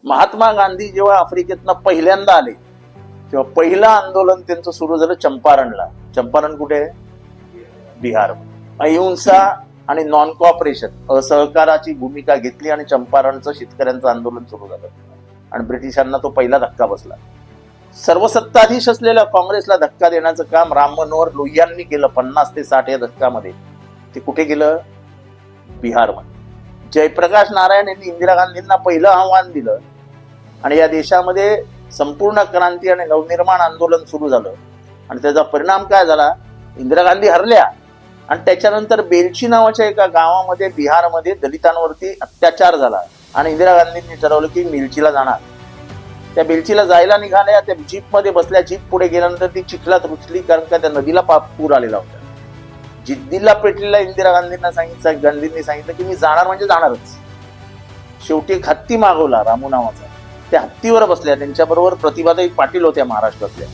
महात्मा गांधी जेव्हा आफ्रिकेतनं पहिल्यांदा आले तेव्हा पहिलं आंदोलन त्यांचं सुरू झालं चंपारणला. चंपारण कुठे आहे? बिहार. अहिंसा आणि नॉन कॉपरेशन असहकाराची भूमिका घेतली आणि चंपारणचं शेतकऱ्यांचं आंदोलन सुरू झालं आणि ब्रिटिशांना तो पहिला धक्का बसला. सर्वसत्ताधीश असलेल्या काँग्रेसला धक्का देण्याचं काम राम मनोहर लोहियांनी केलं 50 ते 60 या दशकामध्ये. ते कुठे गेलं? बिहारमध्ये. जयप्रकाश नारायण यांनी इंदिरा गांधींना पहिलं आव्हान दिलं आणि या देशामध्ये संपूर्ण क्रांती आणि नवनिर्माण आंदोलन सुरू झालं आणि त्याचा परिणाम काय झाला? इंदिरा गांधी हरल्या आणि त्याच्यानंतर बेलची नावाच्या एका गावामध्ये बिहारमध्ये दलितांवरती अत्याचार झाला आणि इंदिरा गांधींनी ठरवलं की बेलचीला जाणार. त्या बेलचीला जायला निघाल्या, त्या जीपमध्ये बसल्या. जीप पुढे गेल्यानंतर ती चिखलात रुचली कारण का त्या नदीला पूर आलेला होता. जिद्दीला पेटलेल्या इंदिरा गांधींनी सांगितलं की मी जाणार म्हणजे जाणारच. शेवटी एक हत्ती मागवला रामू नावाचा. त्या हत्तीवर बसल्या. त्यांच्याबरोबर प्रतिभाताई पाटील होत्या महाराष्ट्रातल्या.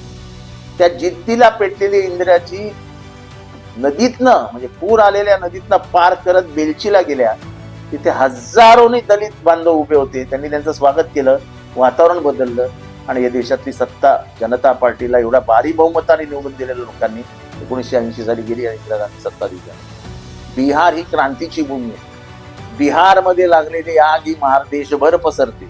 त्या जिद्दीला पेटलेली इंदिराची नदीतनं म्हणजे पूर आलेल्या नदीतनं पार करत बेलचीला गेल्या. तिथे हजारोनी दलित बांधव उभे होते. त्यांनी त्यांचं स्वागत केलं. वातावरण बदललं आणि या देशातली सत्ता जनता पार्टीला एवढ्या भारी बहुमताने निवडून दिलेल्या लोकांनी 1980 साली गेली आणि इंदिरा गांधी सत्ताधीश झाली. बिहार ही क्रांतीची भूमी आहे. बिहारमध्ये लागलेली आग ही देशभर पसरते.